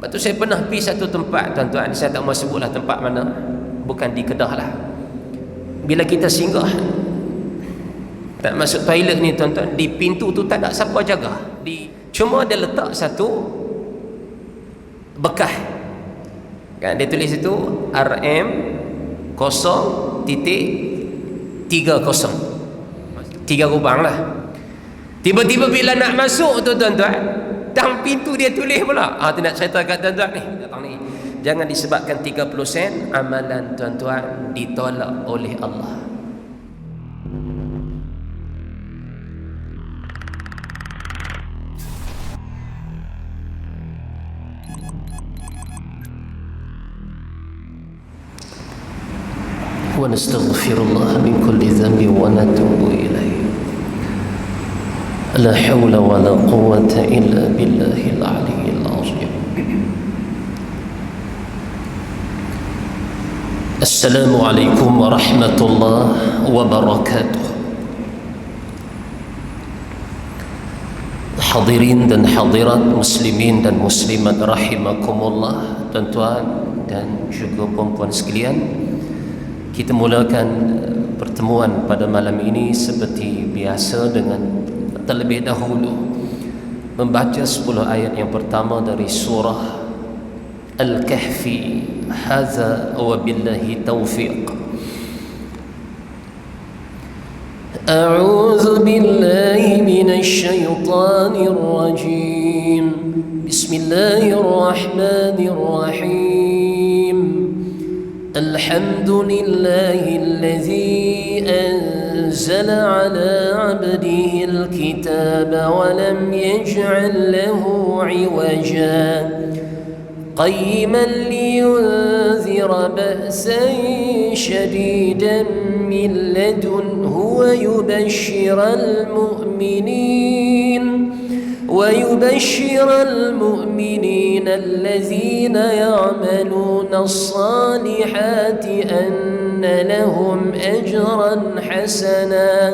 Lepas tu saya pernah pergi satu tempat, tuan-tuan, saya tak mahu sebutlah tempat mana, bukan di Kedah lah. Bila kita singgah tak masuk toilet ni, tuan-tuan, di pintu tu tak ada siapa jaga. Cuma dia letak satu bekas kan, dia tulis itu RM 0.30 3 lubang lah. Tiba-tiba bila nak masuk tu, tuan-tuan, dalam pintu dia tulis pula, tu nak cerita kat tuan-tuan ni, datang ni, jangan disebabkan 30 sen amalan tuan-tuan ditolak oleh Allah. ونستغفر الله من كل ذنب ونتوب إليه لا حول ولا قوة إلا بالله العلي العظيم. السلام عليكم ورحمة الله وبركاته. Hadirin dan hadirat, muslimin dan muslimat rahimakumullah, tuan-tuan dan juga puan-puan sekalian, kita mulakan pertemuan pada malam ini seperti biasa dengan terlebih dahulu membaca 10 ayat yang pertama dari surah Al-Kahfi. Hadza wa billahi taufiq. A'udzu billahi minasy syaithanir rajim. Bismillahirrahmanirrahim. الحمد لله الذي أنزل على عبده الكتاب ولم يجعل له عوجا قيما لينذر بأسا شديدا من لدنه ويبشر المؤمنين الذين يعملون الصالحات أن لهم أجرا حسنا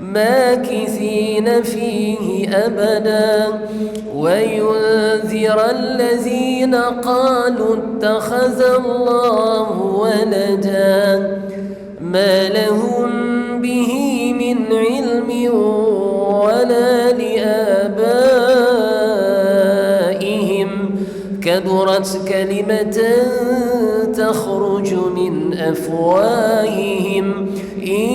ماكثين فيه أبدا وينذر الذين قالوا اتخذ الله ولدا ما لهم به من علم ولا لآبائهم كبرت كلمة تخرج من أفواههم إن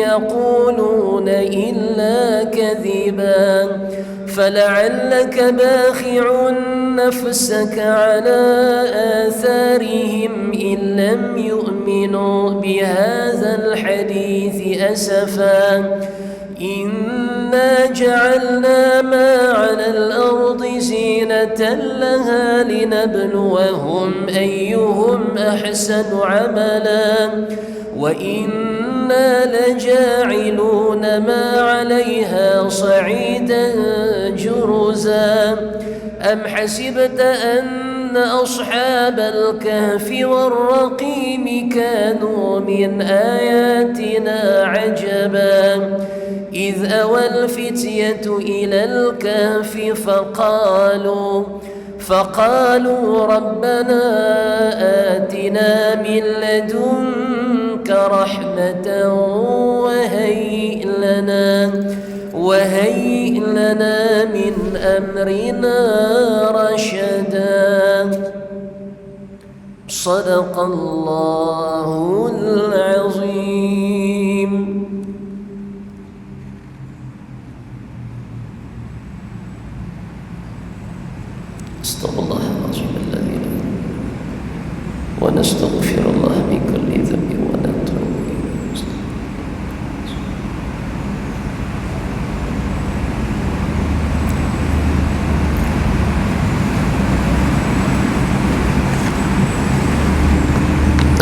يقولون إلا كذبا فلعلك باخع نفسك على آثارهم إن لم يؤمنوا بهذا الحديث أسفا إنا جعلنا ما على الأرض زينة لها لنبلوهم أيهم أحسن عملا وإنا لجاعلون ما عليها صعيدا جرزا أم حسبت أن أصحاب الكهف والرقيم كانوا من آياتنا عجبا إذ أوى الفتية إلى الكهف فقالوا ربنا آتنا من لدنك رحمة وهيئ لنا من أمرنا رشدا. صدق الله العظيم. استغفر الله العظيم الذي ونستغفر الله من كل ذنب ونتوب إليه.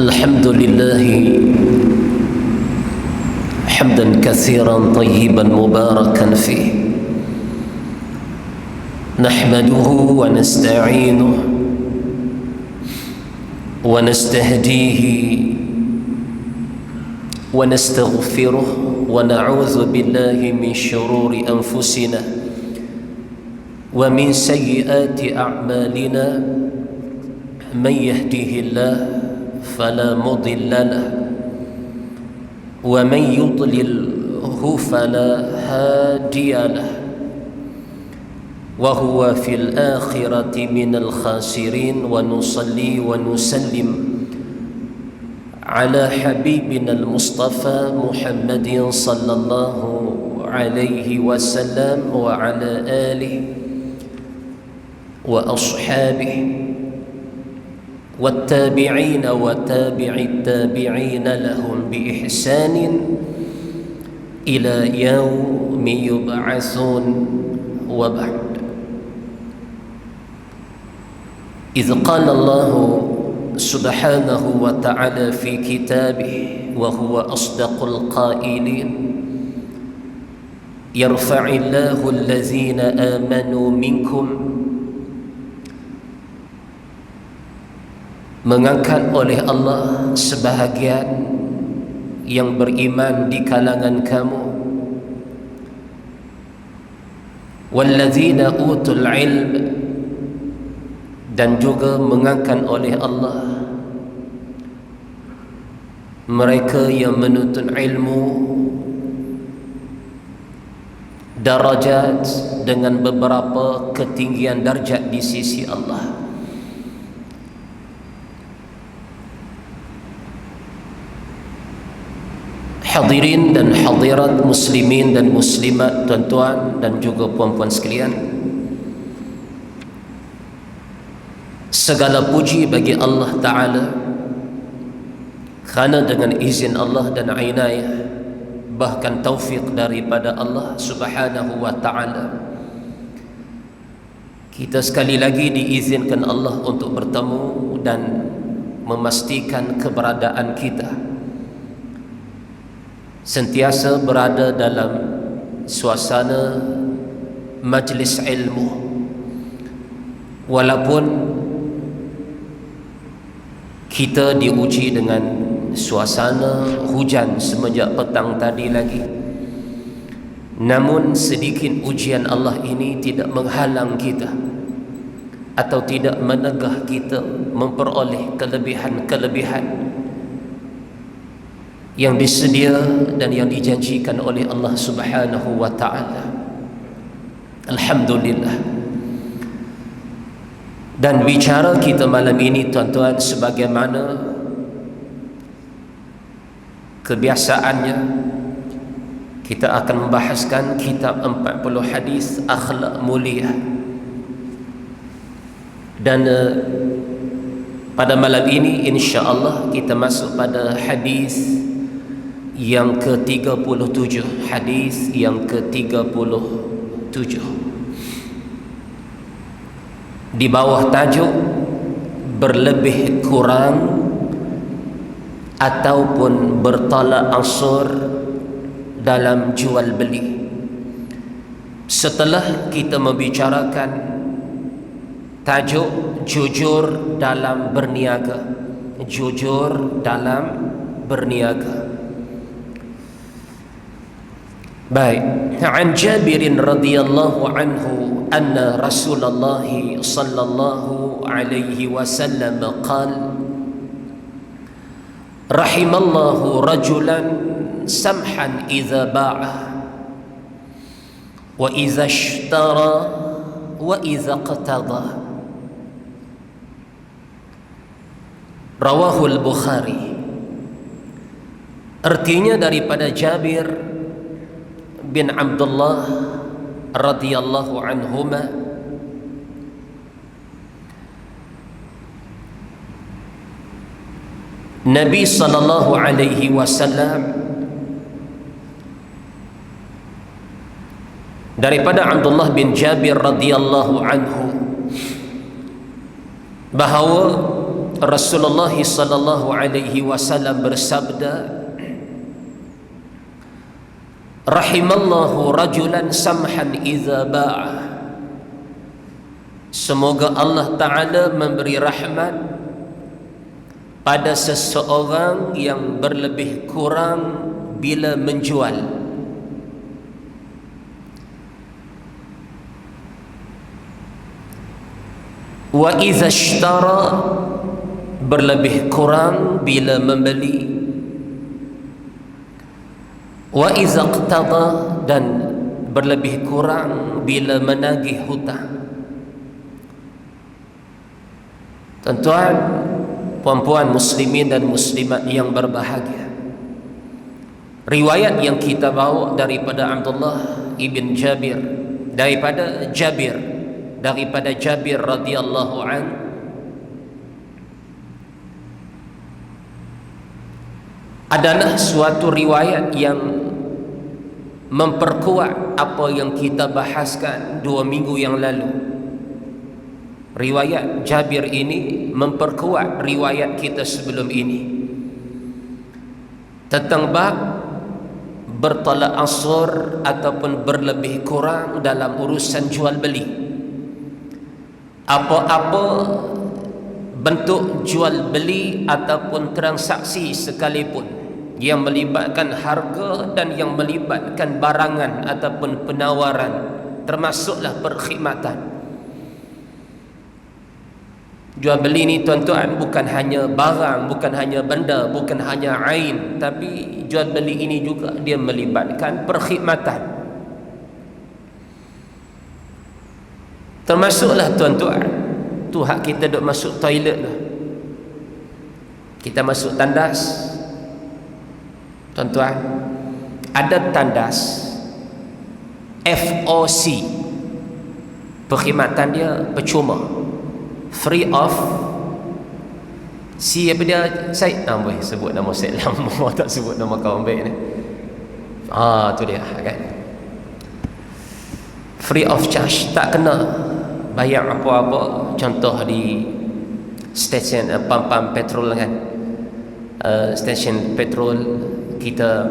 الحمد لله حمدا كثيرا طيبا مباركا فيه نحمده ونستعينه ونستهديه ونستغفره ونعوذ بالله من شرور أنفسنا ومن سيئات أعمالنا من يهده الله فلا مضل له ومن يضلله فلا هادي له وهو في الآخرة من الخاسرين ونصلي ونسلم على حبيبنا المصطفى محمد صلى الله عليه وسلم وعلى آله وأصحابه والتابعين وتابع التابعين لهم بإحسان إلى يوم يبعثون وبعد. إذ قال الله سبحانه وتعالى في كتابه وهو أصدق القائلين يرفع الله الذين آمنوا منكم, mengangkat oleh Allah sebahagian yang beriman di kalangan kamu, walladzina utul ilm, dan juga mengangkat oleh Allah mereka yang menuntut ilmu darajat dengan beberapa ketinggian darjat di sisi Allah. Hadirin dan hadirat, muslimin dan muslimat, tuan-tuan dan juga puan-puan sekalian, segala puji bagi Allah Ta'ala kerana dengan izin Allah dan inayah, bahkan taufik daripada Allah Subhanahu wa Ta'ala, kita sekali lagi diizinkan Allah untuk bertemu dan memastikan keberadaan kita sentiasa berada dalam suasana majlis ilmu, walaupun kita diuji dengan suasana hujan semenjak petang tadi lagi, namun sedikit ujian Allah ini tidak menghalang kita atau tidak menegah kita memperoleh kelebihan-kelebihan yang disedia dan yang dijanjikan oleh Allah Subhanahu wa Ta'ala. Alhamdulillah. Dan bicara kita malam ini, tuan-tuan, sebagaimana kebiasaannya, kita akan membahaskan kitab 40 hadis akhlak mulia. Dan pada malam ini insya-Allah kita masuk pada hadis yang ke-37, hadis yang ke-37 di bawah tajuk berlebih kurang ataupun bertolak ansur dalam jual beli. Setelah kita membicarakan tajuk jujur dalam berniaga, jujur dalam berniaga. Baik, an Jabir radhiyallahu anhu anna Rasulullah sallallahu alaihi wasallam qala rahimallahu rajulan samhan idza ba'a wa idza ishtara wa idza qtada. Rawahu al-Bukhari. Artinya daripada Jabir bin Abdullah radhiyallahu anhuma, Nabi sallallahu alaihi wasallam daripada Abdullah bin Jabir radhiyallahu anhu bahawa Rasulullah sallallahu alaihi wasallam bersabda, rahimallahu rajulan samhan idza ba'a. Semoga Allah Ta'ala memberi rahmat pada seseorang yang berlebih kurang bila menjual. Wa idza ishtara, berlebih kurang bila membeli. Wa idza iqtada, dan berlebih kurang bila menagih hutang. Tuan-tuan, puan-puan muslimin dan muslimat yang berbahagia, riwayat yang kita bawa daripada Abdullah ibn Jabir, daripada Jabir radhiyallahu an, adalah suatu riwayat yang memperkuat apa yang kita bahaskan 2 minggu yang lalu. Riwayat Jabir ini memperkuat riwayat kita sebelum ini tentang bab bertolak ansur ataupun berlebih kurang dalam urusan jual beli. Apa-apa bentuk jual beli ataupun transaksi sekalipun yang melibatkan harga dan yang melibatkan barangan ataupun penawaran, termasuklah perkhidmatan. Jual beli ni tuan-tuan bukan hanya barang, bukan hanya benda, bukan hanya ain, tapi jual beli ini juga dia melibatkan perkhidmatan. Termasuklah tuan-tuan, tu hak kita duk masuk toilet lah. Kita masuk tandas. Tuan-tuan, ada tandas FOC, perkhidmatan dia percuma, free of siapa dia? Syed, boleh sebut nama Syed lama tak sebut nama kawan baik ni. Tu dia kan, free of charge, tak kena bayar apa-apa. Contoh di stesen pam-pam petrol kan, stesen petrol kita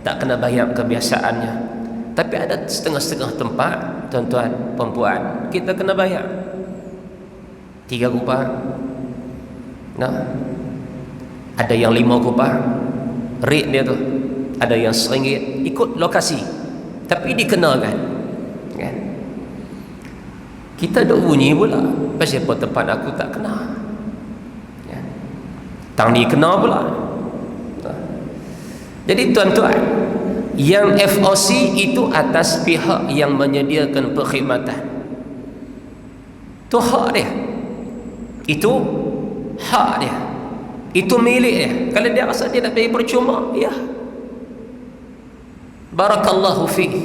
tak kena bayar kebiasaannya. Tapi ada setengah-setengah tempat tuan-tuan puan-puan kita kena bayar 3 kupang. Nah, ada yang 5 kupang rate dia tu, ada yang RM1, ikut lokasi, tapi dikenakan kan. Kita duk bunyi pula, pasal apa tempat aku tak kena ya. Tang ni kena pula. Jadi tuan-tuan, yang FOC itu atas pihak yang menyediakan perkhidmatan. Itu hak dia, itu hak dia, itu milik dia. Kalau dia rasa dia nak bagi percuma, ya, barakallahu fiqh,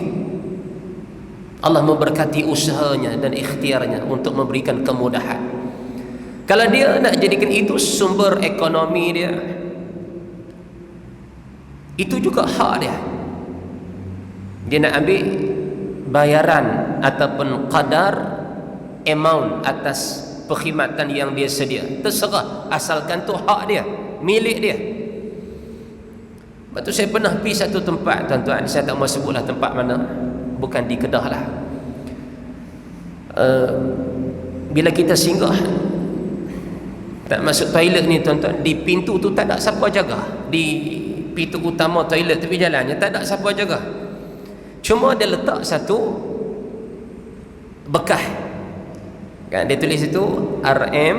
Allah memberkati usahanya dan ikhtiarnya untuk memberikan kemudahan. Kalau dia nak jadikan itu sumber ekonomi dia, itu juga hak dia. Dia nak ambil bayaran ataupun qadar amount atas perkhidmatan yang dia sedia, terserah, asalkan tu hak dia, milik dia. Lepas tu saya pernah pergi satu tempat tuan-tuan, saya tak mahu sebutlah tempat mana, bukan di Kedah lah. Bila kita singgah tak masuk toilet ni tuan-tuan, di pintu tu tak ada siapa jaga. Di pintu utama toilet tepi jalannya tak ada siapa jaga. Cuma dia letak satu bekas kan, dia tulis itu RM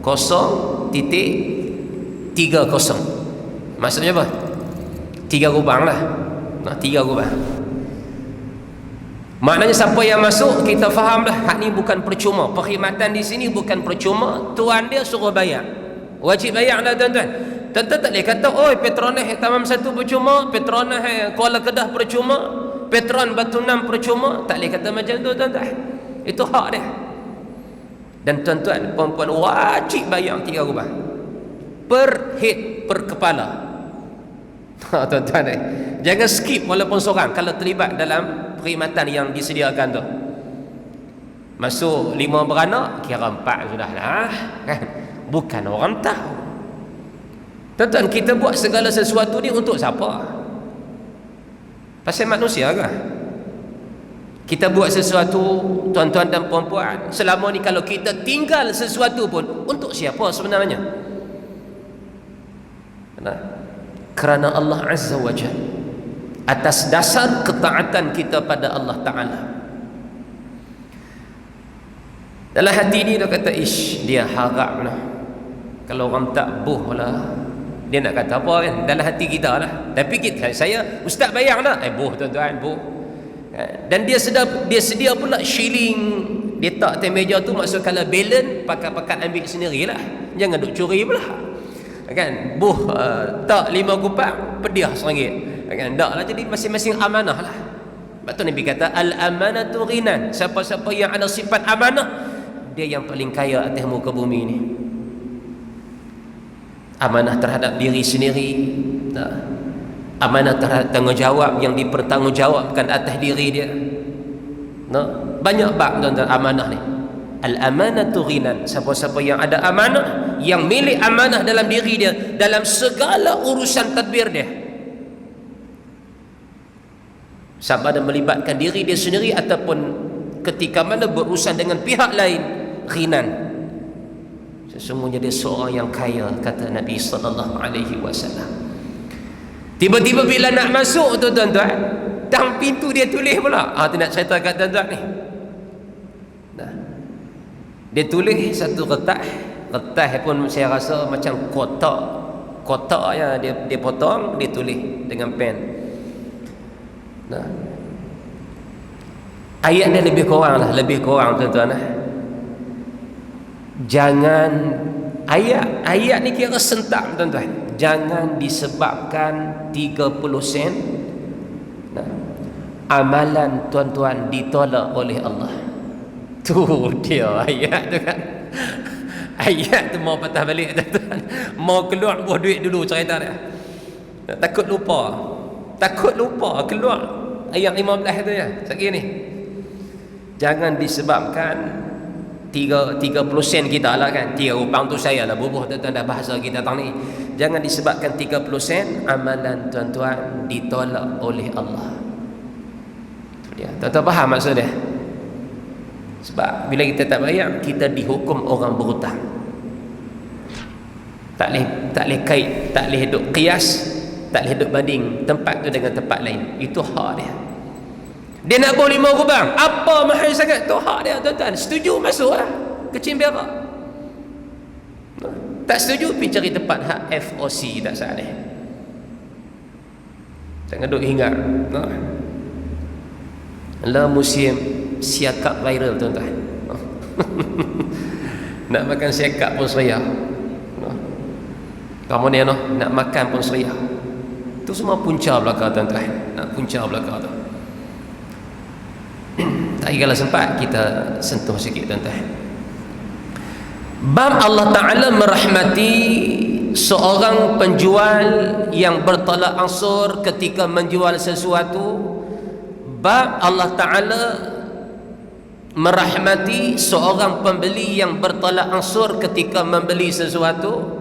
0.30. Maksudnya apa? 3 kubang lah. 3 kubang. Maknanya siapa yang masuk, kita faham dah, hak ni bukan percuma. Perkhidmatan di sini bukan percuma, tuan dia suruh bayar, wajib bayar dah tuan-tuan. Tuan-tuan tak boleh kata, oi Petronas Tamam 1 percuma, Petronas Kuala Kedah percuma, Petron Batu 6 percuma. Tak boleh kata macam tu tuan-tuan. Itu hak dia. Dan tuan-tuan puan-puan wajib bayar 3 kubang per head, per kepala. Tuan-tuan jangan skip walaupun seorang kalau terlibat dalam perkhidmatan yang disediakan tu. Masuk 5 beranak, kira 4 sudah lah kan? Bukan orang tahu. Tuan-tuan, kita buat segala sesuatu ni untuk siapa? Pasal manusia ke? Kita buat sesuatu tuan-tuan dan puan-puan, selama ni kalau kita tinggal sesuatu pun untuk siapa sebenarnya? Kerana Allah Azza wa Jalla, atas dasar ketaatan kita pada Allah Ta'ala. Dalam hati ni dia kata, ish, dia harap lah kalau orang tak buh lah. Dia nak kata apa kan? Dalam hati kita lah. Tapi saya, ustaz bayar lah. Buh tuan-tuan, buh. Dan dia sedia pula shilling. Dia tak atas meja tu, maksud kalau balance, pakat-pakat ambil sendirilah. Jangan duk curi pula. Kan? Buh tak 5 kupang, pediah RM1. Kan? Tak lah, jadi masing-masing amanah lah. Sebab tu Nabi kata, al-amanatu ghinan. Siapa-siapa yang ada sifat amanah, dia yang paling kaya atas muka bumi ni. Amanah terhadap diri sendiri, amanah terhadap tanggungjawab yang dipertanggungjawabkan atas diri dia. Banyak bab tuan-tuan amanah ni. Al-amanatu ghinan. Siapa-siapa yang ada amanah, yang milik amanah dalam diri dia, dalam segala urusan tadbir dia, sama ada melibatkan diri dia sendiri ataupun ketika mana berurusan dengan pihak lain, ghinan. Sesungguhnya dia seorang yang kaya, kata Nabi sallallahu alaihi wasallam. Tiba-tiba bila nak masuk tu tuan-tuan, tang pintu dia tulis pula. Tu nak cerita kat tuan-tuan ni. Dia tulis satu kertas pun saya rasa macam kotak yang dia potong, dia tulis dengan pen. Ayat dia lebih kurang tuan-tuan. Jangan, ayat ni kira sentak tuan-tuan. Jangan disebabkan 30 sen amalan tuan-tuan ditolak oleh Allah. Tu dia ayat tu kan. Ayat tu mau patah balik tuan-tuan. Mau keluar buah duit dulu cerita dia. Takut lupa keluar ayat 15 tu ya. Sekali ni. Jangan disebabkan 30 sen kita lah kan. 3 rupang tu saya lah bubuh tuan-tuan dah bahasa kita tang ni. Jangan disebabkan 30 sen amalan tuan-tuan ditolak oleh Allah. Tu dia. Tuan-tuan faham maksud dia? Sebab bila kita tak bayar, kita dihukum orang berhutang. Tak boleh kait, tak boleh duk qiyas, tak boleh duk banding tempat tu dengan tempat lain. Itu hak dia. Dia nak bawa 5 kubang, apa mahal sangat? Tu hak dia tuan-tuan. Setuju masuklah kecil berak. Tak setuju pergi cari tempat hak FOC, tak salah. Jangan duk hingar. Lah musim siakap viral tuan-tuan. Nak makan siakap pun seria. Kamu ni nak makan pun seria. Itu semua punca belaka tuan-tuan. Punca belaka tu. Tak kira sempat kita sentuh sikit tuan-tuan. Bab Allah Ta'ala merahmati seorang penjual yang bertolak ansur ketika menjual sesuatu. Bab Allah Ta'ala merahmati seorang pembeli yang bertolak ansur ketika membeli sesuatu.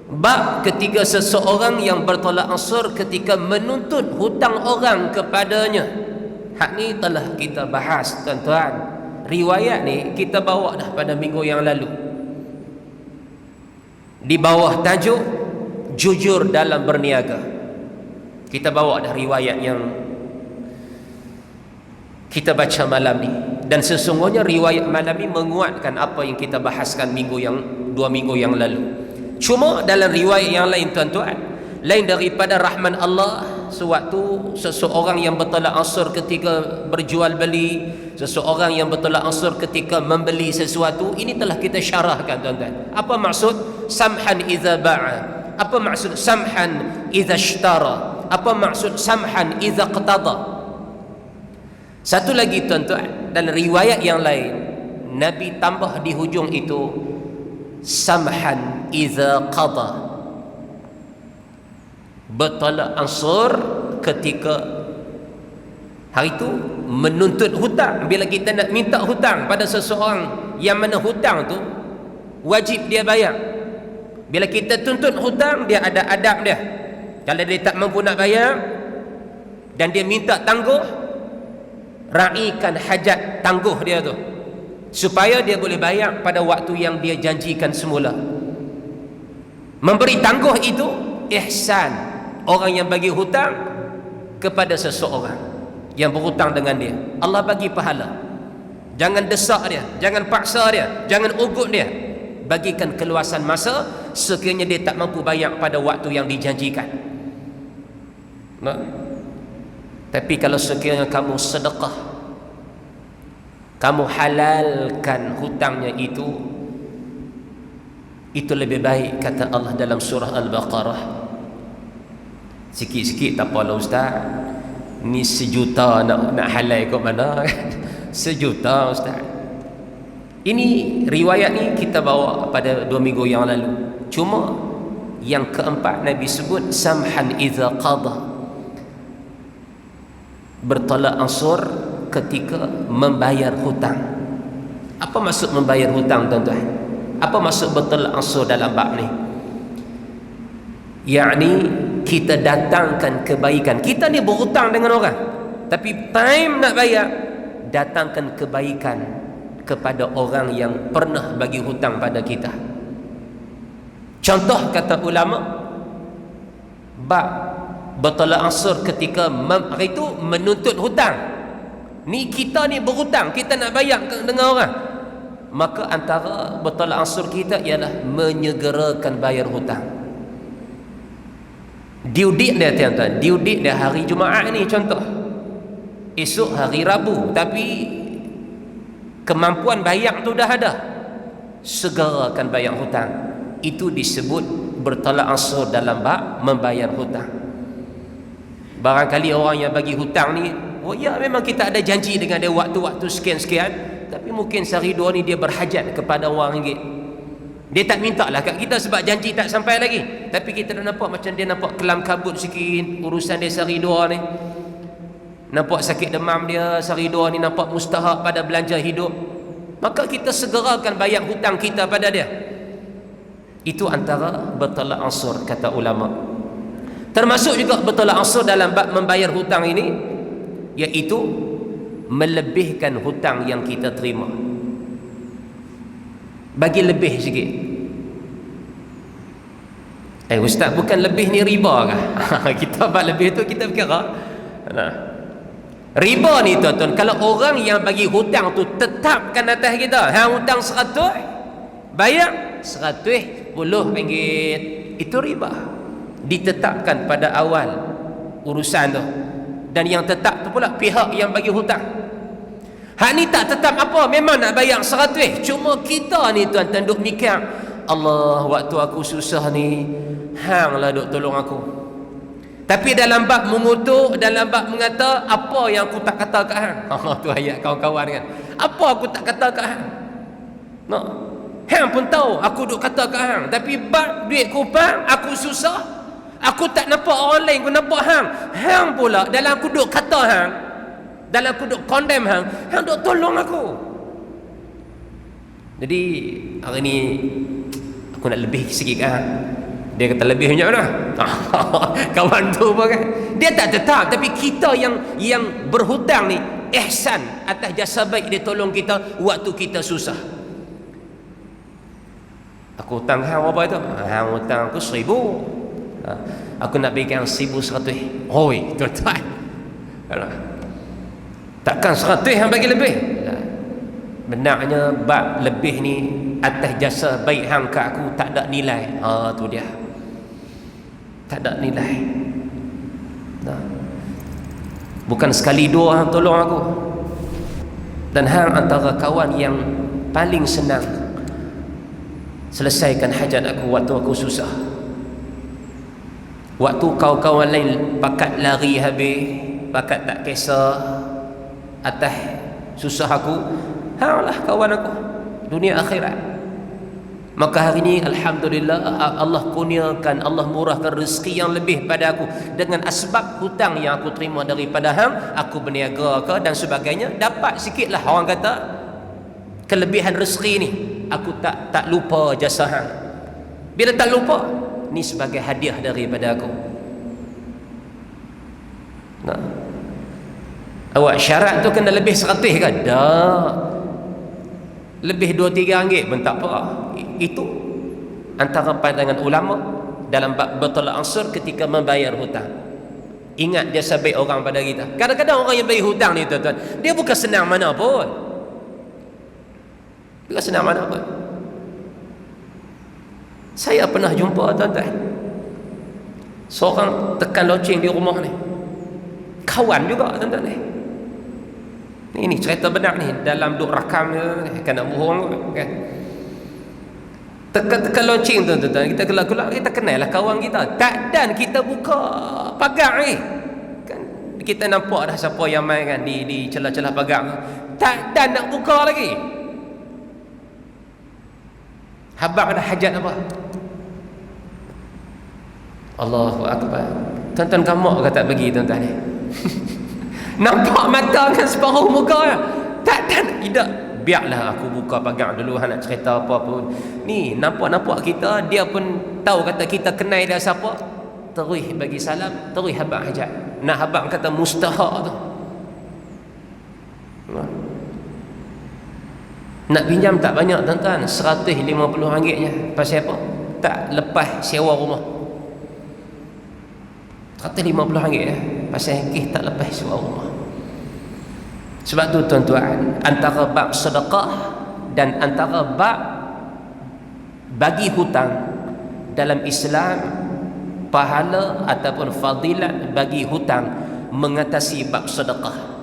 Bab ketiga, seseorang yang bertolak ansur ketika menuntut hutang orang kepadanya. Hak ni telah kita bahas tuan-tuan. Riwayat ni kita bawa dah pada minggu yang lalu di bawah tajuk jujur dalam berniaga. Kita bawa dah riwayat yang kita baca malam ni, dan sesungguhnya riwayat malam ni menguatkan apa yang kita bahaskan 2 minggu yang lalu. Cuma dalam riwayat yang lain tuan-tuan, lain daripada rahman Allah, sewaktu seseorang yang bertolak ansur ketika berjual beli, seseorang yang bertolak ansur ketika membeli sesuatu, ini telah kita syarahkan tuan-tuan. Apa maksud samhan idza ba'a? Apa maksud samhan idza ishtara? Apa maksud samhan idza qtada? Satu lagi tuan-tuan, dalam riwayat yang lain Nabi tambah di hujung itu samhan idza qada, bertolak ansur ketika hari itu menuntut hutang. Bila kita nak minta hutang pada seseorang yang mana hutang tu wajib dia bayar, bila kita tuntut hutang, dia ada adab dia. Kalau dia tak mampu nak bayar dan dia minta tangguh, raikan hajat tangguh dia tu supaya dia boleh bayar pada waktu yang dia janjikan semula. Memberi tangguh itu ihsan orang yang bagi hutang kepada seseorang yang berhutang dengan dia. Allah bagi pahala. Jangan desak dia, jangan paksa dia, jangan ugut dia. Bagikan keluasan masa sekiranya dia tak mampu bayar pada waktu yang dijanjikan. Nah. Tapi kalau sekiranya kamu sedekah, kamu halalkan hutangnya itu lebih baik, kata Allah dalam surah Al-Baqarah. Sikit-sikit tak apalah ustaz, ni 1 juta nak halal kat mana? 1 juta ustaz. Ini riwayat ni kita bawa pada 2 minggu yang lalu. Cuma yang keempat Nabi sebut samhan idza qada, bertolak ansur ketika membayar hutang. Apa maksud membayar hutang tuan-tuan? Apa maksud bertolak ansur dalam bab ni? Yakni kita datangkan kebaikan. Kita ni berhutang dengan orang, tapi time nak bayar, datangkan kebaikan kepada orang yang pernah bagi hutang pada kita. Contoh kata ulama, bab bertolak ansur ketika itu menuntut hutang. Ni kita ni berhutang, kita nak bayar dengan orang, maka antara bertolak ansur kita ialah menyegerakan bayar hutang. Due date dia tuan-tuan, due date dia hari Jumaat ni contoh, esok hari Rabu, tapi kemampuan bayar tu dah ada, segerakan bayar hutang. Itu disebut bertolak ansur dalam bab membayar hutang. Barangkali orang yang bagi hutang ni, oh ya memang kita ada janji dengan dia waktu-waktu sekian-sekian, tapi mungkin sehari dua ni dia berhajat kepada RM1. Dia tak minta lah kat kita sebab janji tak sampai lagi, tapi kita dah nampak macam dia nampak kelam kabut sikit urusan dia sehari dua ni, nampak sakit demam dia sehari dua ni, nampak mustahak pada belanja hidup, maka kita segerakan bayar hutang kita pada dia. Itu antara bertolak ansur kata ulama. Termasuk juga bertolak ansur dalam bab membayar hutang ini, iaitu melebihkan hutang yang kita terima, bagi lebih sikit. Ustaz, bukan lebih ni riba kah? Kita bab lebih tu kita berkira. Nah, riba ni tuan-tuan, kalau orang yang bagi hutang tu tetapkan atas kita, hang hutang 100, bayar RM100, itu riba. Ditetapkan pada awal urusan tu, dan yang tetap tu pula pihak yang bagi hutang. Hak ni tak tetap apa, memang nak bayar 100, cuma kita ni tuan-tuan duk mikir, Allah, waktu aku susah ni hang lah duk tolong aku. Tapi dalam bab mengutuk, dalam bab mengata, apa yang aku tak kata kat hang? Tu ayat kawan-kawan kan, apa aku tak kata kat hang? No, hang pun tahu aku duk kata kat hang, tapi bab duit kupang aku susah, aku tak nampak orang lain, aku nampak hang. Hang pula dalam aku duk kata hang, dalam aku duk condemn hang, hang duk tolong aku. Jadi hari ni aku nak lebih sikit kan. Dia kata lebih banyak dah. Kawan tu apa kan, dia tak tetap, tapi kita yang berhutang ni ihsan atas jasa baik dia tolong kita waktu kita susah. Aku hutang hang apa itu? Hang hutang aku 1,000. Aku nak berikan 1,100. Hoi tuan-tuan, takkan 100 hang bagi lebih? Benarnya bab lebih ni atas jasa baik hang kat aku tak ada nilai. Tu dia, tak ada nilai. Bukan sekali dua hang tolong aku, dan hang antara kawan yang paling senang selesaikan hajat aku waktu aku susah. Waktu kawan-kawan lain pakat lari habis, pakat tak kisah atas susah aku, hang lah kawan aku dunia akhirat. Maka hari ini alhamdulillah Allah kurniakan, Allah murahkan rezeki yang lebih pada aku dengan asbab hutang yang aku terima daripada hang. Aku berniaga ke dan sebagainya, dapat sikitlah orang kata kelebihan rezeki ni. Aku tak lupa jasa hang. Bila tak lupa, ni sebagai hadiah daripada aku. Nah, awak syarat tu kena lebih 100 kan? Tak, lebih 2-3 ringgit pun tak apa. Itu antara pandangan ulama dalam bab bertolak ansur ketika membayar hutang. Ingat jasa baik orang pada kita. Kadang-kadang orang yang bagi hutang ni tuan-tuan, dia bukan senang mana pun. Bila senang mana pun. Saya pernah jumpa tuan-tuan, seorang tekan loceng di rumah ni, kawan juga tuan-tuan ni. Ini cerita benar ni, dalam duk rakam ni, kena bohong kan. Tekan loceng tuan-tuan, kita kelak-kelak kita kenal lah kawan kita. Tak dan kita buka pagar ni. Kan kita nampak dah siapa yang main kan di celah-celah pagar. Tak dan nak buka lagi. Habaq ada hajat apa? Allahu Akbar. Tuan-tuan kamu kata bagi tuan-tuan ni. Nampak mata kan separuh muka ya. Tak tidak. Biarlah aku buka pagar dulu nak cerita apa pun. Ni nampak kita, dia pun tahu kata kita kenal dia siapa. Terus bagi salam, terus habaq hajat. Nak habaq kata mustahak tu. Nak pinjam tak banyak tuan-tuan, RM150 pasal apa? Tak lepas sewa rumah. RM150 ya, pasal kes tak lepas sewa rumah. Sebab tu tuan-tuan, antara bab sedekah dan antara bab bagi hutang dalam Islam, pahala ataupun fadilat bagi hutang mengatasi bab sedekah.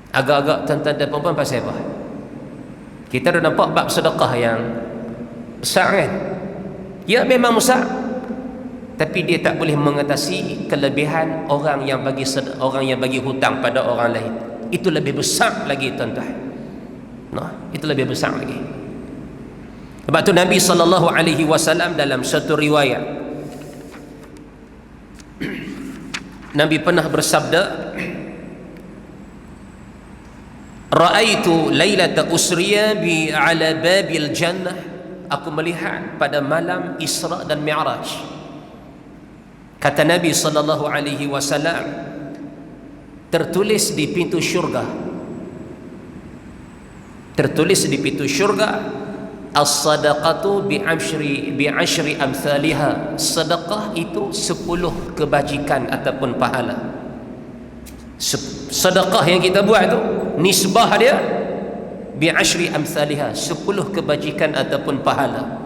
Agak-agak tuan-tuan dan puan-puan pasal apa? Kita dah nampak bab sedekah yang besar kan? Ya memang besar, tapi dia tak boleh mengatasi kelebihan orang yang bagi hutang pada orang lain. Itu lebih besar lagi tuan-tuan. Nah, itu lebih besar lagi. Sebab tu Nabi SAW dalam satu riwayat, Nabi pernah bersabda, Ra'aitu lailata usriya bi ala babil jannah. Aku melihat pada malam Isra dan Mi'raj. Kata Nabi SAW, tertulis di pintu syurga. Tertulis di pintu syurga, as-sadaqatu bi ashri amthaliha. Sedekah itu 10 kebajikan ataupun pahala. Sedekah yang kita buat tu, nisbah dia bi ashri amthaliha, 10 kebajikan ataupun pahala.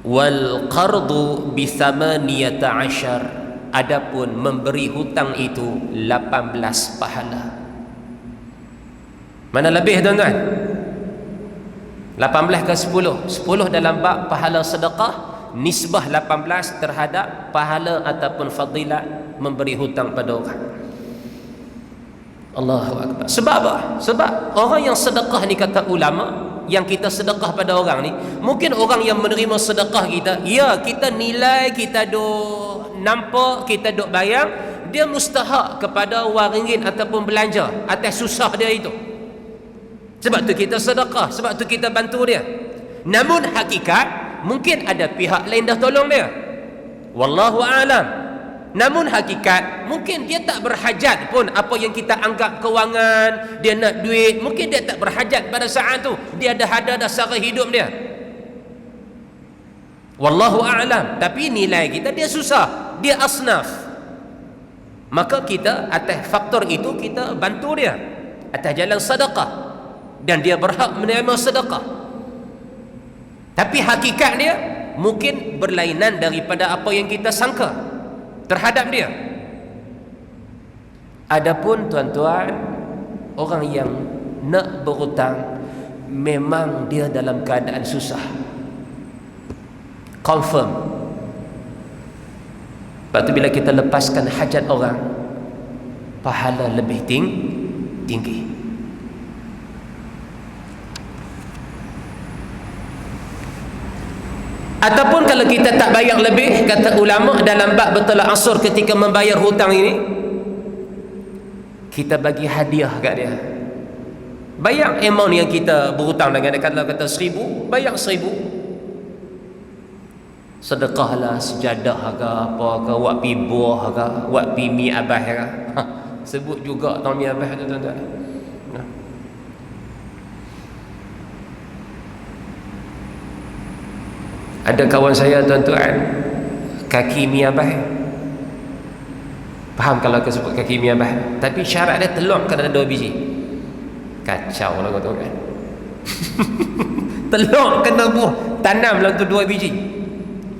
Wal qardu bi 18, adapun memberi hutang itu 18 pahala. Mana lebih tuan-tuan? 18 ke 10? 10 dalam bab pahala sedekah, nisbah 18 terhadap pahala ataupun fadilat memberi hutang pada orang. Allahu Akbar. Sebab apa? Sebab orang yang sedekah ni, kata ulama, yang kita sedekah pada orang ni, mungkin orang yang menerima sedekah kita, ya kita nilai, kita duk nampak, kita duk bayang, dia mustahak kepada wang ringgit ataupun belanja atas susah dia itu. Sebab tu kita sedekah, sebab tu kita bantu dia. Namun hakikat, mungkin ada pihak lain dah tolong dia, wallahu a'lam. Namun hakikat, mungkin dia tak berhajat pun apa yang kita anggap kewangan, dia nak duit, mungkin dia tak berhajat pada saat tu, dia ada dasar hidup dia, wallahu a'lam. Tapi nilai kita dia susah, dia asnaf, maka kita atas faktor itu kita bantu dia atas jalan sedekah, dan dia berhak menerima sedekah. Tapi hakikat dia mungkin berlainan daripada apa yang kita sangka terhadap dia. Adapun tuan-tuan, orang yang nak berhutang memang dia dalam keadaan susah, confirm. Sebab tu bila kita lepaskan hajat orang, pahala lebih tinggi. Ataupun kalau kita tak bayar lebih, kata ulama dalam bab bertolak ansur ketika membayar hutang ini, kita bagi hadiah kat dia. Bayar amount yang kita berhutang dengan dia, kalau kata 1,000, bayar 1,000. Sedekahlah sejadah ke apa ke, wak pi buah ke, wak pi mi abah ke. Sebut juga tang mi abah tu tuan-tuan. Ada kawan saya tuan-tuan, kaki mi abah. Faham kalau aku sebut kaki mi abah, tapi syarat dia telur kena ada 2 biji. Kacau lah kau tahu kan. Telur kena buah, tanam lah tu 2 biji.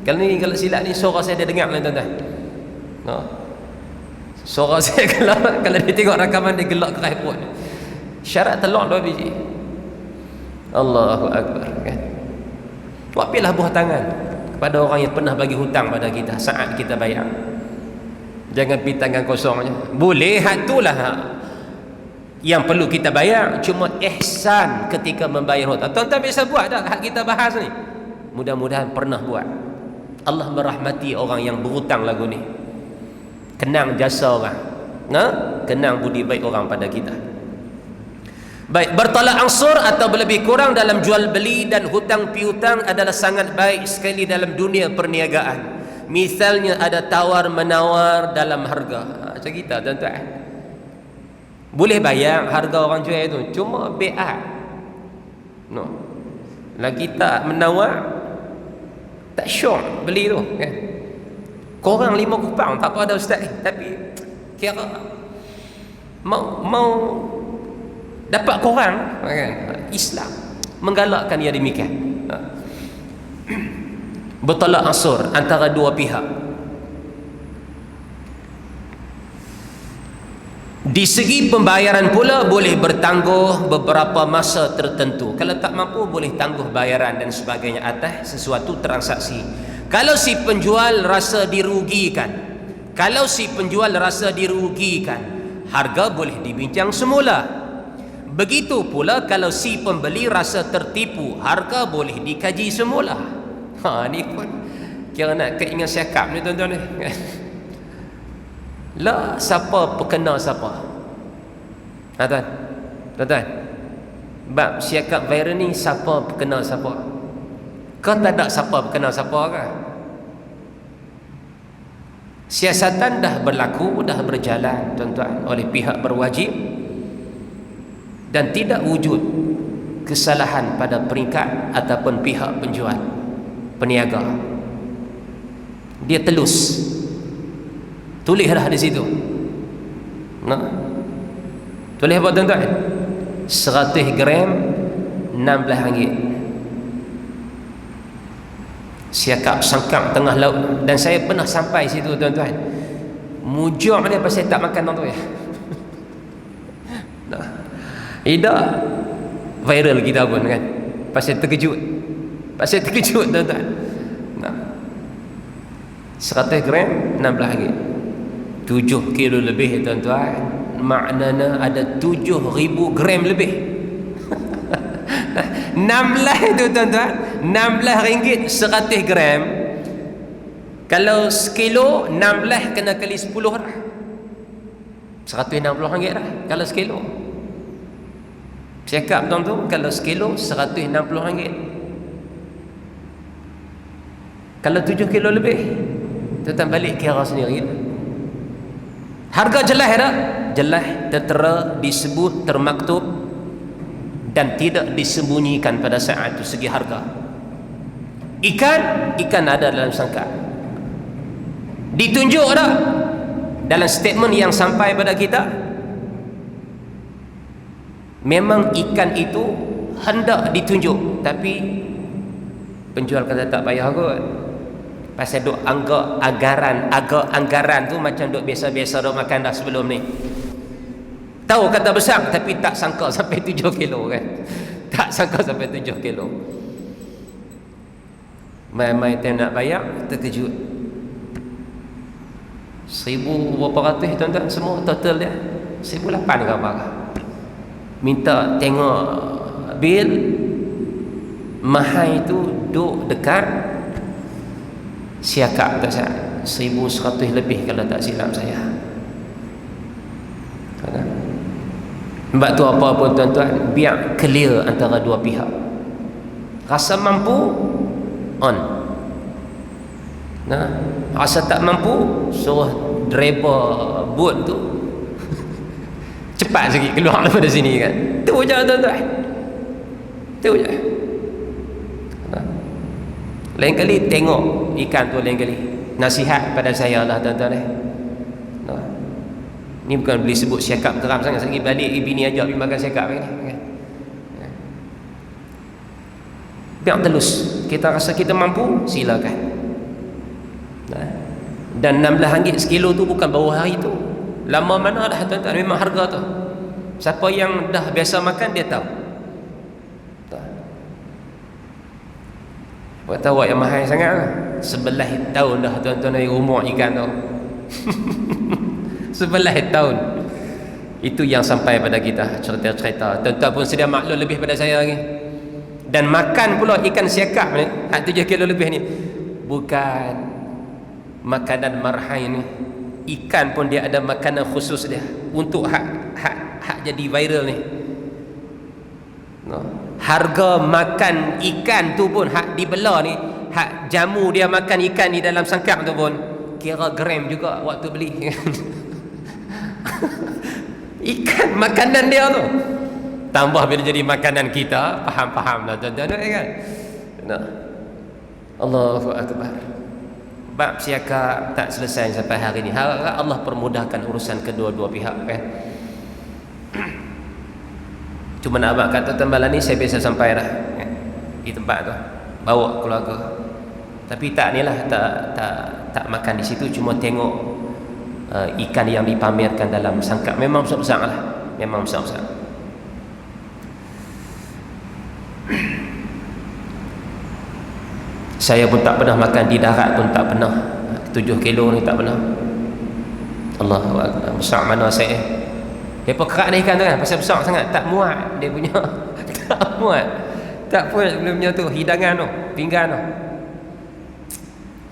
Kalau silap ni suara saya dia dengar lah tuan-tuan. Suara saya kalau dia tengok rakaman dia gelak keras perut. Syarat telur 2 biji. Allahu Akbar kan. Ambillah buah tangan kepada orang yang pernah bagi hutang pada kita saat kita bayar. Jangan pergi tangan kosong je. Boleh hak itulah yang perlu kita bayar, cuma ihsan ketika membayar hutang. Tuan-tuan biasa buat tak hak kita bahas ni? Mudah-mudahan pernah buat. Allah merahmati orang yang berhutang lagu ni. Kenang jasa orang, kenang budi baik orang pada kita. Baik, bertolak ansur atau lebih kurang dalam jual beli dan hutang piutang adalah sangat baik sekali dalam dunia perniagaan. Misalnya ada tawar menawar dalam harga. Macam kita tuan-tuan, boleh bayar harga orang jual itu, cuma bi'at. Lagi tak menawar, tak syok beli tu kan. Korang 5 kupang tak apa ada ustaz, tapi kira mau dapat korang kan. Islam menggalakkan ia demikian. Bertolak ansur antara dua pihak. Di segi pembayaran pula boleh bertangguh beberapa masa tertentu. Kalau tak mampu boleh tangguh bayaran dan sebagainya atas sesuatu transaksi. Kalau si penjual rasa dirugikan, harga boleh dibincang semula. Begitu pula kalau si pembeli rasa tertipu, harga boleh dikaji semula. Ni pun kira nak keingat syakap ni tuan-tuan ni. Lah siapa perkena siapa? Tuan-tuan. Bab syakap viral ni siapa perkena siapa? Kau tak ada siapa perkena siapa ke? Siasatan dah berlaku, dah berjalan tuan-tuan oleh pihak berwajib, dan tidak wujud kesalahan pada peringkat ataupun pihak penjual, peniaga. Dia telus. Tulislah di situ. Tulis apa tuan-tuan? 100 gram RM16. Siakap sangkap tengah laut. Dan saya pernah sampai situ tuan-tuan. Mujur dia pasal tak makan tu ya. Tidak viral kita pun kan. Pasal terkejut tuan-tuan. 100 gram RM16. 7 kilo lebih tuan-tuan, maknanya ada 7,000 gram lebih. 16 tu tuan-tuan, RM16 100 gram. Kalau sekilo 16 kena kali 10 dah, RM160 dah kalau sekilo. Cakap tuan-tuan, kalau sekilo RM160. Kalau 7 kilo lebih, tuan-tuan balik kira sendiri. Harga jelas tak? Jelas, tertera, disebut, termaktub, dan tidak disembunyikan pada saat itu segi harga. Ikan ada dalam sangkar. Ditunjuk tak dalam statement yang sampai pada kita? Memang ikan itu hendak ditunjuk, tapi penjual kata tak payah kot. Pasal duk anggaran tu macam duk biasa-biasa duk makan dah sebelum ni. Tahu kata besar tapi tak sangka sampai 7 kilo kan. Tak sangka sampai 7 kilo. Mai-mai dia nak bayar, terkejut. 1,000 berapa ratus tuan-tuan semua total dia. 1,800 ke apa. Minta tengok bil. Mahal itu duk dekat Siakap tak saya 1,100 lebih kalau tak silap saya. Sebab tu apa pun tuan-tuan, biar clear antara dua pihak. Rasa mampu on. Rasa tak mampu suruh driver boat tu cepat sikit keluar daripada sini kan. Tu je tuan-tuan. Tu je. Lain kali tengok ikan tu, lain kali nasihat pada saya lah tuan-tuan. Ni bukan boleh sebut siakap geram sangat. Sekali balik bini ajak pergi makan siakap ni. biar telus. Kita rasa kita mampu, silakan. Nah, dan RM16 sekilo tu bukan baru hari tu, lama mana dah tuan-tuan, memang harga tu. Siapa yang dah biasa makan dia tahu. Buat tahu yang mahal sangat lah. 11 tahun dah tuan-tuan dari umur ikan tu. 11 tahun. Itu yang sampai pada kita, cerita-cerita. Tuan-tuan pun sedia maklum lebih pada saya lagi. Dan makan pula ikan siakap ni, 7 kilo lebih ni, bukan makanan marhai ni. Ikan pun dia ada makanan khusus dia untuk hak jadi viral ni. No. Harga makan ikan tu pun hak dibela ni, hak jamu dia makan ikan ni dalam sangkap tu pun kira gram juga waktu beli. Ikan makanan dia tu, tambah bila jadi makanan kita, faham lah tuan-tuan kan. Nah. Allahu akbar. Bab siakap tak selesai sampai hari ni. Harap Allah permudahkan urusan kedua-dua pihak kan. Cuma nak abang kata tembalan ni saya biasa sampai dah di tempat tu, bawa keluarga. Tapi tak ni lah, tak makan di situ, cuma tengok ikan yang dipamerkan dalam sangkap. Memang besar-besar lah, memang besar-besar. Saya pun tak pernah makan di darat pun, tak pernah. 7 kilo ni tak pernah. Allahu akbar. Besar mana saya. Depa kerak ni ikan tu kan, pasal besar sangat, tak muat dia punya. Tak muat. Tak puas dia punya tu, hidangan tu, pinggan tu.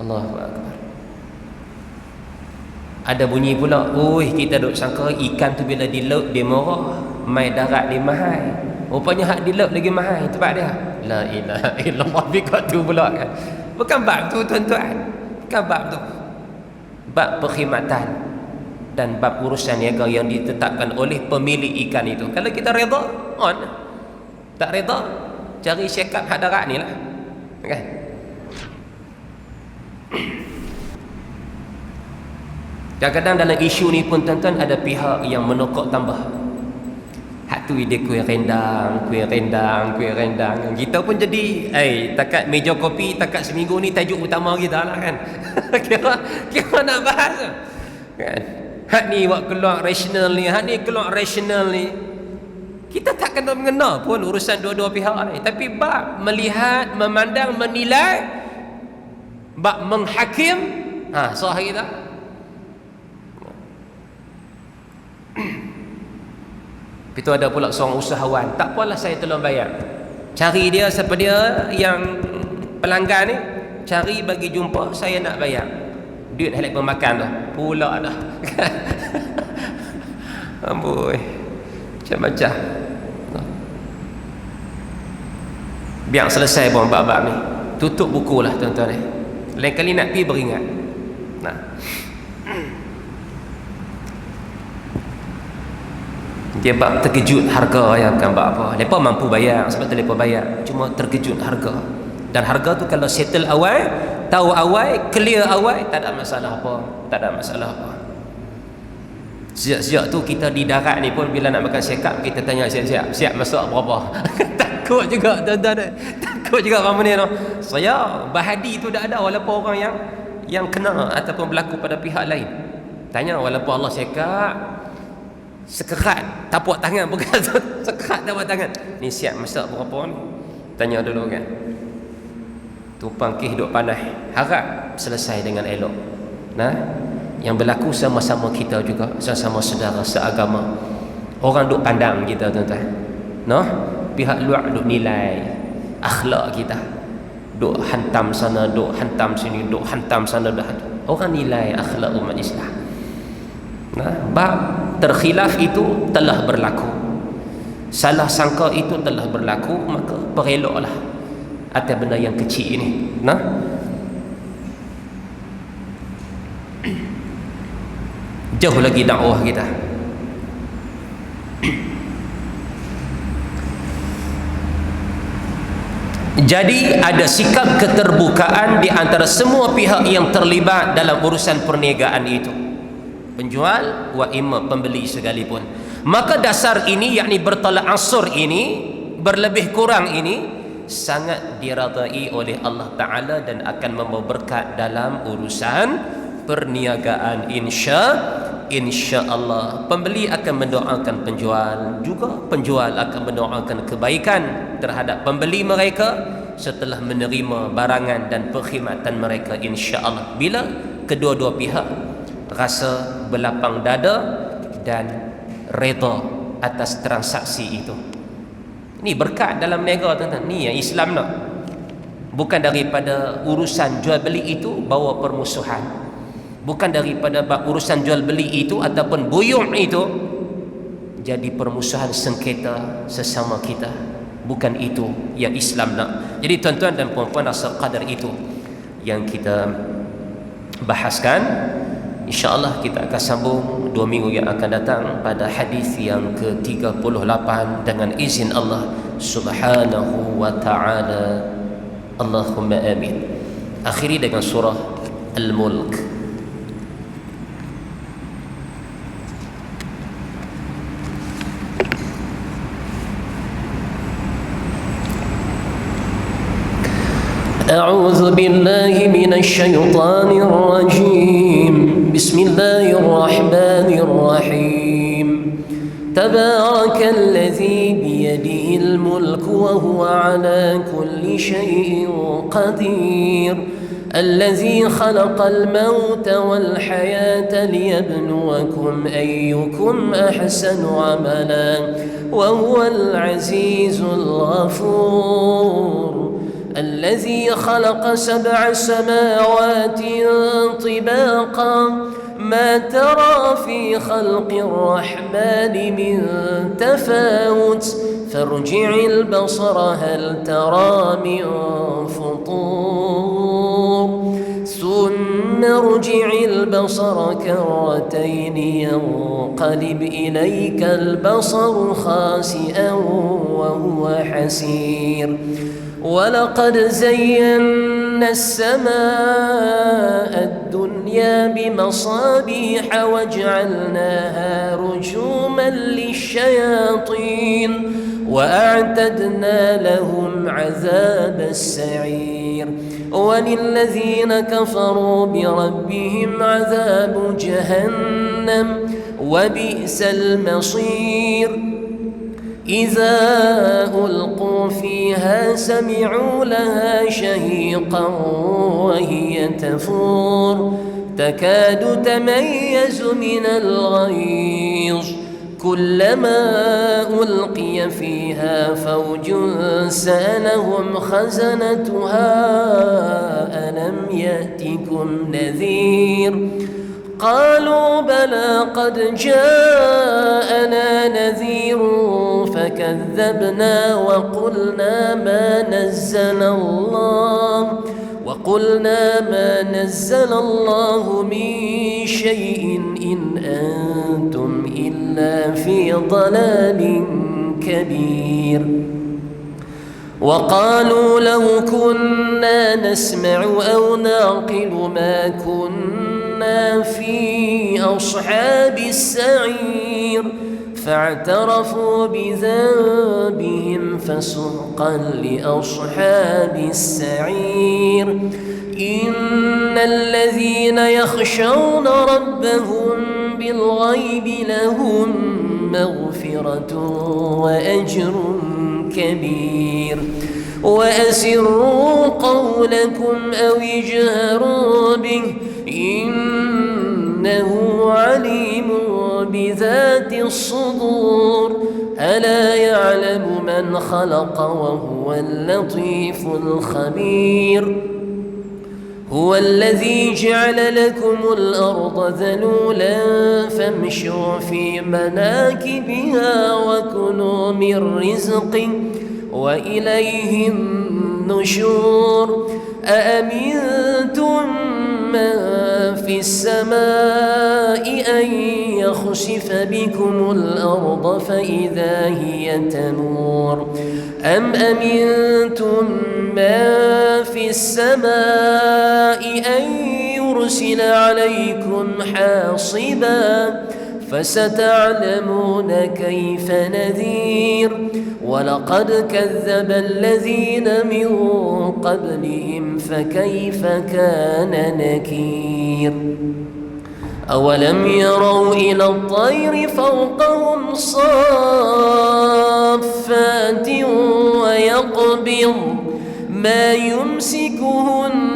Allahu akbar. Ada bunyi pula, oi kita duk sangka ikan tu bila di laut dia murah, mai darat dia mahal. Rupanya hak di laut lagi mahal tempat dia. La ilaha illallah, bikat tu pula kan. Bukan bab tu tuan-tuan. Bukan bab tu. Bab perkhidmatan dan bab urusan niaga yang ditetapkan oleh pemilik ikan itu. Kalau kita reda, on. Tak reda, cari syekap hak darat ni lah. Kan? Kadang-kadang dalam isu ni pun tuan-tuan ada pihak yang menokok tambah. Hak tu dia kuih rendang. Kita pun jadi, takat meja kopi, takat seminggu ni tajuk utama kita lah kan. kira nak bahas kan. Hak ni buat keluar rasional ni, hak ni keluar rasional ni. Kita tak kena mengena pun urusan dua-dua pihak ni. Tapi bab melihat, memandang, menilai, bab menghakim, sah kita. Itu ada pula seorang usahawan, tak apalah saya tolong bayar. Cari dia siapa dia yang pelanggan ni, cari bagi jumpa, saya nak bayar. Duit halat pemakan tu pula dah. Amboi, macam-macam. Biar selesai pun bab-bab ni, tutup buku lah tuan-tuan ni. Lain kali nak pergi beringat. Nah, dia bab terkejut harga ya, bukan bab apa. Mereka mampu bayar, sebab tu mereka bayar. Cuma terkejut harga. Dan harga tu kalau settle awal, tahu awal, clear awal, tak ada masalah apa. Tak ada masalah apa. Sejak-sejak tu kita di darat ni pun bila nak makan siakap, kita tanya siap masak berapa. Takut juga tuan-tuan. Takut juga orang ni tu. Saya bahadi tu dah ada walaupun orang yang kena ataupun berlaku pada pihak lain. Tanya walaupun Allah siakap, sekerat tapak tangan, bukan sekerat tapak tangan. Ni siap masak berapa ni? Tanya dulu kan. Tumpang kih duk panas. Harap selesai dengan elok. Nah, yang berlaku sama-sama kita juga, sama-sama saudara seagama. Orang duk pandang kita tuan-tuan. Noh, pihak luar duk nilai akhlak kita. Duk hantam sana, duk hantam sini, duk hantam sana, dah. Orang nilai akhlak umat Islam. Nah, bab terkhilaf itu telah berlaku, salah sangka itu telah berlaku, maka bereloklah atas benda yang kecil ini. Nah, jauh lagi dakwah kita. Jadi ada sikap keterbukaan di antara semua pihak yang terlibat dalam urusan perniagaan itu, penjual wa imma pembeli sekalipun. Maka dasar ini, yakni bertolak ansur ini, berlebih kurang ini, sangat diradai oleh Allah Ta'ala dan akan membawa berkat dalam urusan perniagaan. Insya Allah pembeli akan mendoakan penjual, juga penjual akan mendoakan kebaikan terhadap pembeli mereka setelah menerima barangan dan perkhidmatan mereka, insya Allah, bila kedua-dua pihak rasa berlapang dada dan redha atas transaksi itu. Ni berkat dalam niaga, tuan-tuan. Ni yang Islam nak. Bukan daripada urusan jual beli itu bawa permusuhan. Bukan daripada urusan jual beli itu ataupun buyung itu jadi permusuhan, sengketa sesama kita. Bukan itu yang Islam nak. Jadi tuan-tuan dan puan-puan, sekadar itu yang kita bahaskan. InsyaAllah kita akan sambung 2 minggu yang akan datang pada hadis yang ke-38 dengan izin Allah Subhanahu wa ta'ala. Allahumma amin. Akhiri dengan surah Al-Mulk. أعوذ بالله من الشيطان الرجيم. بسم الله الرحمن الرحيم. تبارك الذي بيده الملك وهو على كل شيء قدير. الذي خلق الموت والحياة ليبلوكم أيكم أحسن عملا وهو العزيز الغفور. الذي خلق 7 سماوات طباقا ما ترى في خلق الرحمن من تفاوت فارجع البصر هل ترى من فطور ثم ارجع البصر كرتين ينقلب إليك البصر خاسئا وهو حسير. ولقد زينا السماء الدنيا بمصابيح وجعلناها رجوما للشياطين وأعتدنا لهم عذاب السعير. وللذين كفروا بربهم عذاب جهنم وبئس المصير. إذا ألقوا فيها سمعوا لها شهيقا وهي تفور تكاد تميز من الغيظ كلما ألقي فيها فوج سألهم خزنتها ألم يأتكم نذير قالوا بلى قد جاءنا نذير فكذبنا وقلنا ما نزل الله من شيء إن أنتم إلا في ضلال كبير. وقالوا لو كنا نسمع أو نعقل ما كنا في أصحاب السعير فاعترفوا بذنبهم فسحقا لأصحاب السعير. إن الذين يخشون ربهم بالغيب لهم مغفرة وأجر كبير. وأسروا قولكم أو اجهروا به إنه عليم بذات الصدور. ألا يعلم من خلق وهو اللطيف الخبير. هو الذي جعل لكم الأرض ذلولا فامشوا في مناكبها وكلوا من رزقه وإليه النشور. أأمنتم من في السماء أن يخسف بكم الأرض فإذا هي تمور أم أمنتم من في السماء أن يرسل عليكم حاصبا فستعلمون كيف نذير. ولقد كذب الذين من قبلهم فكيف كان نكير أولم يروا إلى الطير فوقهم صافات ويقبض ما يمسكهن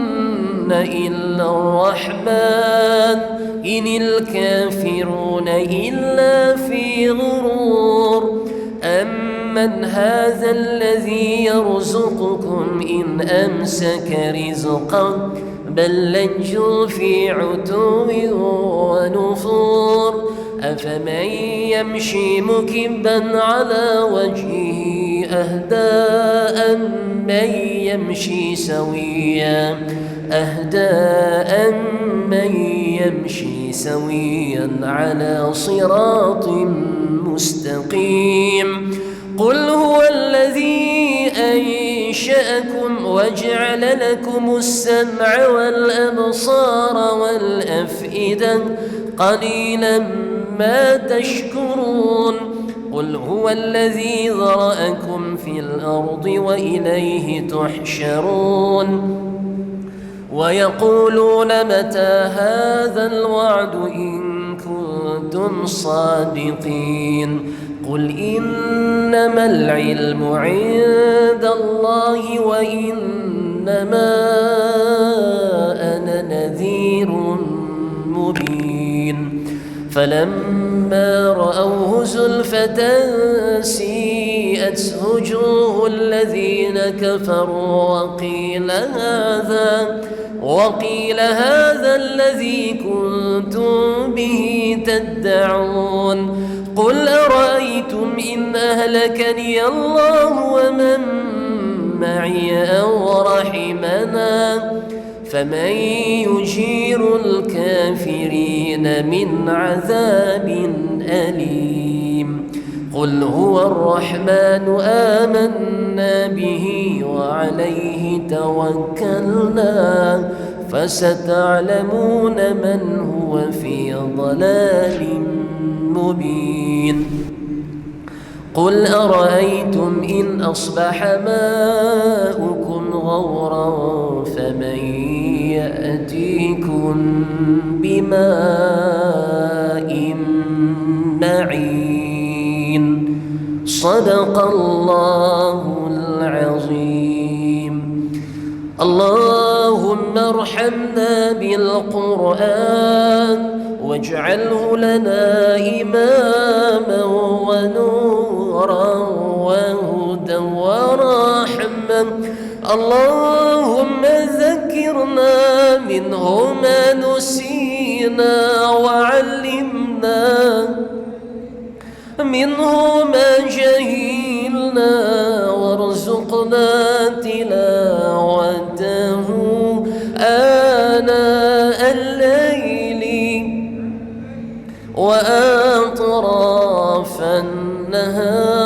إلا الرحمن إن الكافرون إلا في غرور أمن هذا الذي يرزقكم إن أمسك رزقه بل لجوا في عتو ونفور أفمن يمشي مكبا على وجهه أهدى من يمشي سويا على صراط مستقيم قل هو الذي أنشأكم وجعل لكم السمع والأبصار والأفئدة قليلا ما تشكرون قل هو الذي ذرأكم في الأرض وإليه تحشرون ويقولون متى هذا الوعد إن كنتم صادقين قل إنما العلم عند الله وإنما أنا نذير مبين فلما رأوه زلفة سيئت وجوه الذين كفروا وقيل هذا الذي كنتم به تدعون قل أرأيتم إن أهلكني الله ومن معي أو رحمنا فمن يجير الكافرين من عذاب أليم قل هو الرحمن آمنا به وعليه توكلنا فستعلمون من هو في ضلال مبين قل أرأيتم إن أصبح ماؤكم غورا فمن يأتيكم بماء معين صدق الله العظيم اللهم ارحمنا بالقرآن واجعله لنا إماما ونورا وهدى ورحمة اللهم ذكرنا منه ما نسينا وعلمنا منه ما جهلنا وارزقنا تلاوته آناء الليل وأطراف النهار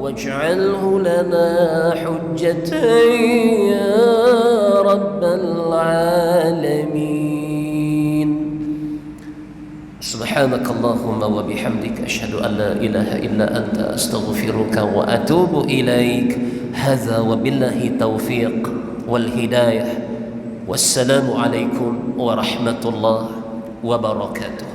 واجعله لنا حجة يا رب العالمين سبحانك اللهم وبحمدك أشهد أن لا إله إلا أنت أستغفرك وأتوب إليك هذا وبالله التوفيق والهداية والسلام عليكم ورحمة الله وبركاته